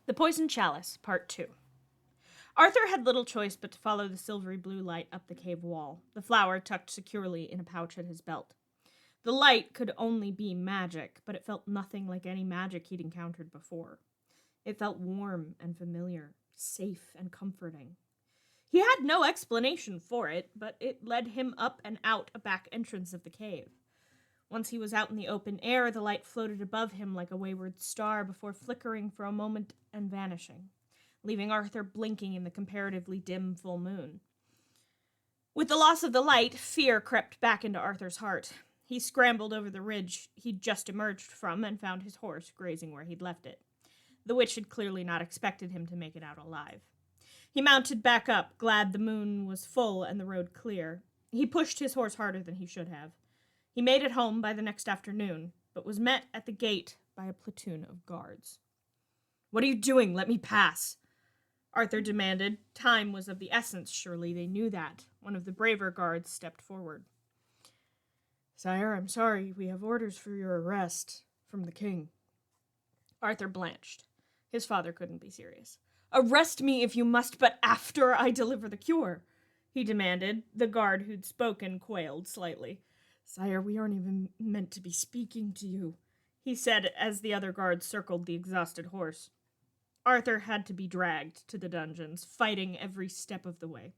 The Poisoned Chalice, Part 2. Arthur had little choice but to follow the silvery blue light up the cave wall, the flower tucked securely in a pouch at his belt. The light could only be magic, but it felt nothing like any magic he'd encountered before. It felt warm and familiar, safe and comforting. He had no explanation for it, but it led him up and out a back entrance of the cave. Once he was out in the open air, the light floated above him like a wayward star before flickering for a moment and vanishing, leaving Arthur blinking in the comparatively dim full moon. With the loss of the light, fear crept back into Arthur's heart. He scrambled over the ridge he'd just emerged from and found his horse grazing where he'd left it. The witch had clearly not expected him to make it out alive. He mounted back up, glad the moon was full and the road clear. He pushed his horse harder than he should have. He made it home by the next afternoon, but was met at the gate by a platoon of guards. "What are you doing? Let me pass," Arthur demanded. Time was of the essence, surely they knew that. One of the braver guards stepped forward. "Sire, I'm sorry, we have orders for your arrest from the king." Arthur blanched. His father couldn't be serious. "Arrest me if you must, but after I deliver the cure," he demanded. The guard who'd spoken quailed slightly. "Sire, we aren't even meant to be speaking to you," he said as the other guards circled the exhausted horse. Arthur had to be dragged to the dungeons, fighting every step of the way.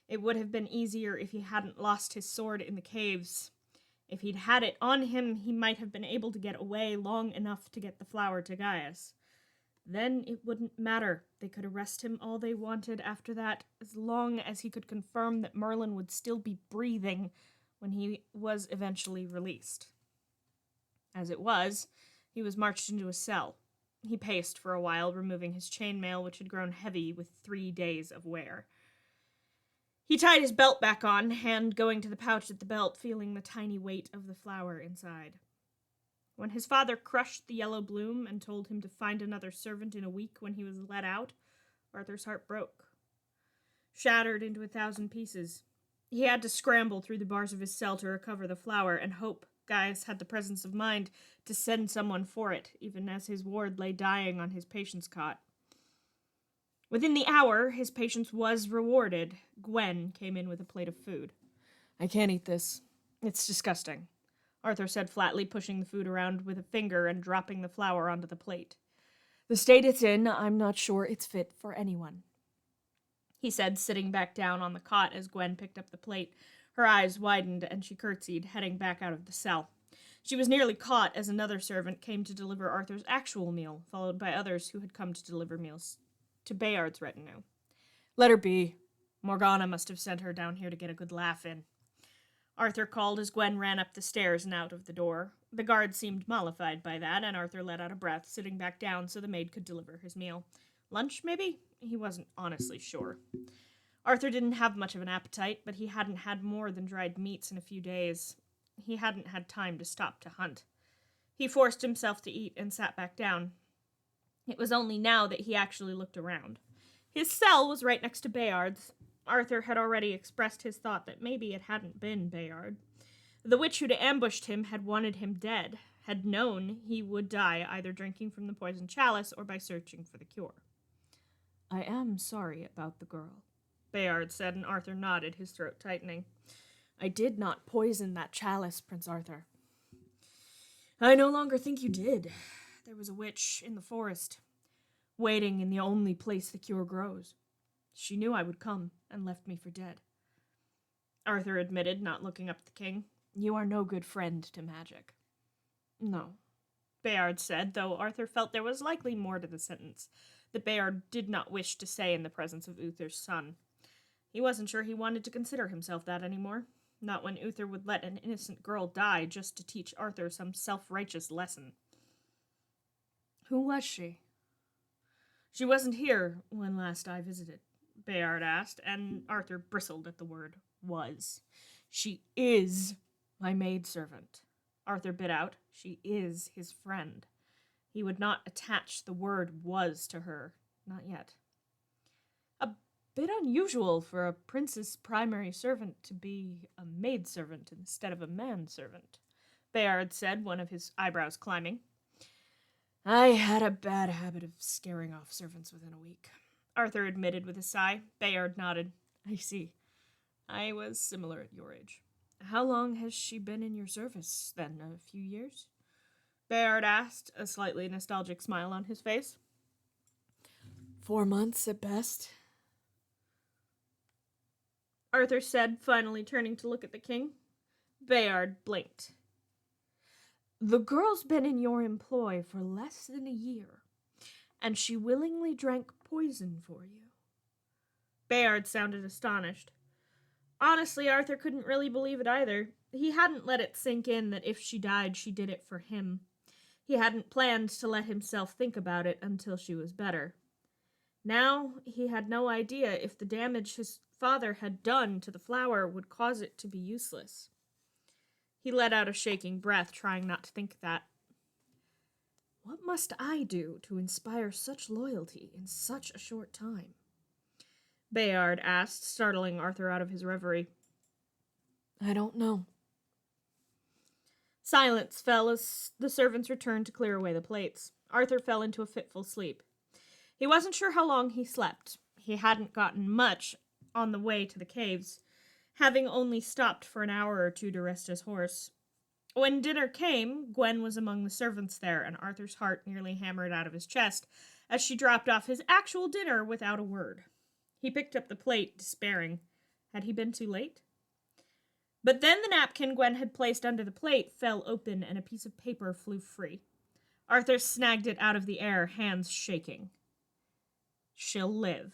It would have been easier if he hadn't lost his sword in the caves. If he'd had it on him, he might have been able to get away long enough to get the flower to Gaius. Then it wouldn't matter. They could arrest him all they wanted after that, as long as he could confirm that Merlin would still be breathing when he was eventually released. As it was, he was marched into a cell. He paced for a while, removing his chainmail, which had grown heavy with 3 days of wear. He tied his belt back on, hand going to the pouch at the belt, feeling the tiny weight of the flower inside. When his father crushed the yellow bloom and told him to find another servant in a week when he was let out, Arthur's heart broke, shattered into 1,000 pieces. He had to scramble through the bars of his cell to recover the flower and hope Gaius had the presence of mind to send someone for it, even as his ward lay dying on his patient's cot. Within the hour, his patience was rewarded. Gwen came in with a plate of food. "I can't eat this. It's disgusting," Arthur said flatly, pushing the food around with a finger and dropping the flower onto the plate. "The state it's in, I'm not sure it's fit for anyone," he said, sitting back down on the cot as Gwen picked up the plate. Her eyes widened and she curtsied, heading back out of the cell. She was nearly caught as another servant came to deliver Arthur's actual meal, followed by others who had come to deliver meals to Bayard's retinue. "Let her be. Morgana must have sent her down here to get a good laugh in," Arthur called as Gwen ran up the stairs and out of the door. The guard seemed mollified by that, and Arthur let out a breath, sitting back down so the maid could deliver his meal. Lunch, maybe? He wasn't honestly sure. Arthur didn't have much of an appetite, but he hadn't had more than dried meats in a few days. He hadn't had time to stop to hunt. He forced himself to eat and sat back down. It was only now that he actually looked around. His cell was right next to Bayard's. Arthur had already expressed his thought that maybe it hadn't been Bayard. The witch who'd ambushed him had wanted him dead, had known he would die either drinking from the poisoned chalice or by searching for the cure. "I am sorry about the girl," Bayard said, and Arthur nodded, his throat tightening. "I did not poison that chalice, Prince Arthur." "I no longer think you did. There was a witch in the forest, waiting in the only place the cure grows. She knew I would come and left me for dead," Arthur admitted, not looking up at the king. "You are no good friend to magic." "No," Bayard said, though Arthur felt there was likely more to the sentence that Bayard did not wish to say in the presence of Uther's son. He wasn't sure he wanted to consider himself that anymore, not when Uther would let an innocent girl die just to teach Arthur some self-righteous lesson. "Who was she?" "She wasn't here when last I visited," Bayard asked, and Arthur bristled at the word was. "She is my maidservant," Arthur bit out. "She is his friend. He would not attach the word was to her, not yet." "A bit unusual for a prince's primary servant to be a maidservant instead of a manservant," Bayard said, one of his eyebrows climbing. I had a bad habit of scaring off servants within a week, Arthur admitted with a sigh. Bayard nodded. I see. I was similar at your age. How long has she been in your service, then? A few years? Bayard asked, a slightly nostalgic smile on his face. 4 months at best. Arthur said, finally turning to look at the king. Bayard blinked. The girl's been in your employ for less than a year, and she willingly drank poison for you. Bayard sounded astonished. Honestly, Arthur couldn't really believe it either. He hadn't let it sink in that if she died, she did it for him. He hadn't planned to let himself think about it until she was better. Now, he had no idea if the damage his father had done to the flower would cause it to be useless. He let out a shaking breath, trying not to think that. What must I do to inspire such loyalty in such a short time? Bayard asked, startling Arthur out of his reverie. I don't know. Silence fell as the servants returned to clear away the plates. Arthur fell into a fitful sleep. He wasn't sure how long he slept. He hadn't gotten much on the way to the caves, having only stopped for an hour or two to rest his horse. When dinner came, Gwen was among the servants there, and Arthur's heart nearly hammered out of his chest as she dropped off his actual dinner without a word. He picked up the plate, despairing. Had he been too late? But then the napkin Gwen had placed under the plate fell open and a piece of paper flew free. Arthur snagged it out of the air, hands shaking. She'll live,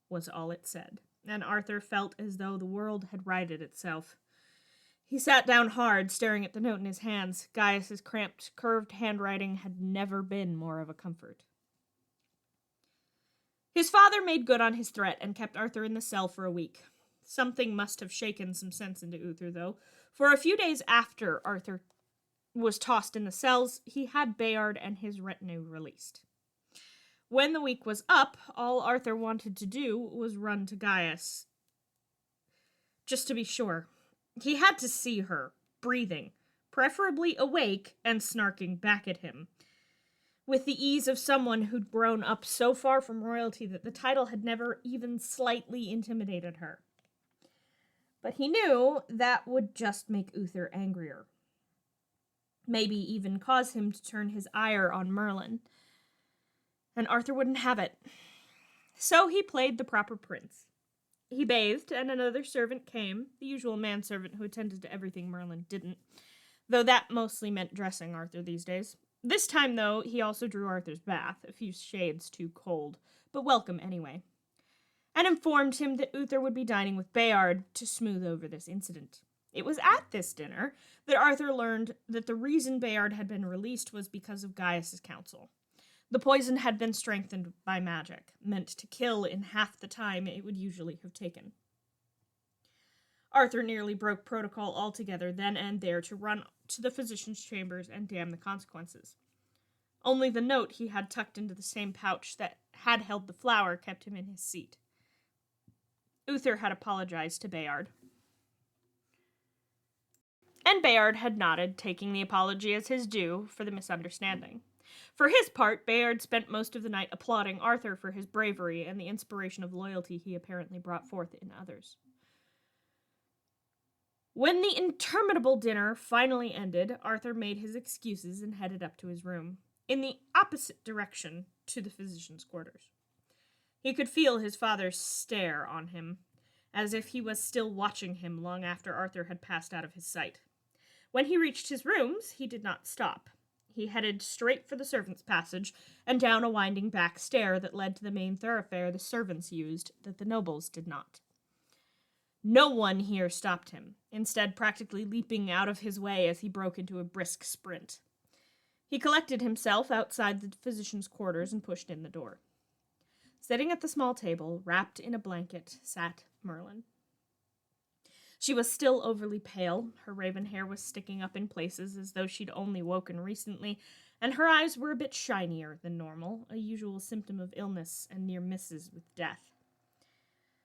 was all it said, and Arthur felt as though the world had righted itself. He sat down hard, staring at the note in his hands. Gaius's cramped, curved handwriting had never been more of a comfort. His father made good on his threat and kept Arthur in the cell for a week. Something must have shaken some sense into Uther, though, for a few days after Arthur was tossed in the cells, he had Bayard and his retinue released. When the week was up, all Arthur wanted to do was run to Gaius. Just to be sure. He had to see her, breathing, preferably awake and snarking back at him, with the ease of someone who'd grown up so far from royalty that the title had never even slightly intimidated her. But he knew that would just make Uther angrier. Maybe even cause him to turn his ire on Merlin. And Arthur wouldn't have it. So he played the proper prince. He bathed, and another servant came, the usual manservant who attended to everything Merlin didn't, though that mostly meant dressing Arthur these days. This time, though, he also drew Arthur's bath, a few shades too cold, but welcome anyway, and informed him that Uther would be dining with Bayard to smooth over this incident. It was at this dinner that Arthur learned that the reason Bayard had been released was because of Gaius's counsel. The poison had been strengthened by magic, meant to kill in half the time it would usually have taken. Arthur nearly broke protocol altogether then and there to run to the physician's chambers and damn the consequences. Only the note he had tucked into the same pouch that had held the flower kept him in his seat. Uther had apologized to Bayard. And Bayard had nodded, taking the apology as his due for the misunderstanding. For his part, Bayard spent most of the night applauding Arthur for his bravery and the inspiration of loyalty he apparently brought forth in others. When the interminable dinner finally ended, Arthur made his excuses and headed up to his room, in the opposite direction to the physician's quarters. He could feel his father's stare on him, as if he was still watching him long after Arthur had passed out of his sight. When he reached his rooms, he did not stop. He headed straight for the servants' passage and down a winding back stair that led to the main thoroughfare the servants used that the nobles did not. No one here stopped him, instead practically leaping out of his way as he broke into a brisk sprint. He collected himself outside the physician's quarters and pushed in the door. Sitting at the small table, wrapped in a blanket, sat Merlin. She was still overly pale, her raven hair was sticking up in places as though she'd only woken recently, and her eyes were a bit shinier than normal, a usual symptom of illness and near misses with death.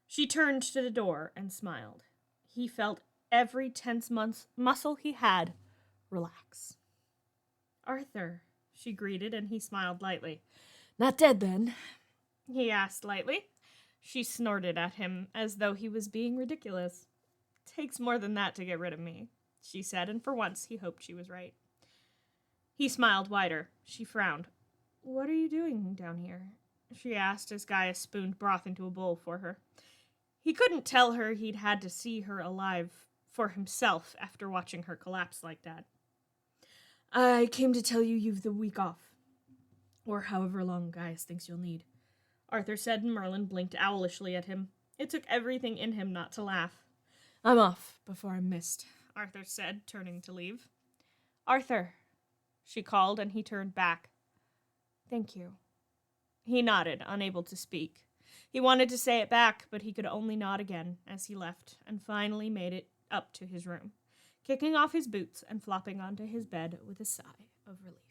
She turned to the door and smiled. He felt every tense muscle he had relax. "Arthur," she greeted, and he smiled lightly. Not dead, then? He asked lightly. She snorted at him as though he was being ridiculous. Takes more than that to get rid of me, she said, and for once he hoped she was right. He smiled wider. She frowned. What are you doing down here? She asked as Gaius spooned broth into a bowl for her. He couldn't tell her he'd had to see her alive for himself after watching her collapse like that. I came to tell you you've the week off. Or however long Gaius thinks you'll need, Arthur said, and Merlin blinked owlishly at him. It took everything in him not to laugh. I'm off before I'm missed, Arthur said, turning to leave. Arthur, she called, and he turned back. Thank you. He nodded, unable to speak. He wanted to say it back, but he could only nod again as he left, and finally made it up to his room, kicking off his boots and flopping onto his bed with a sigh of relief.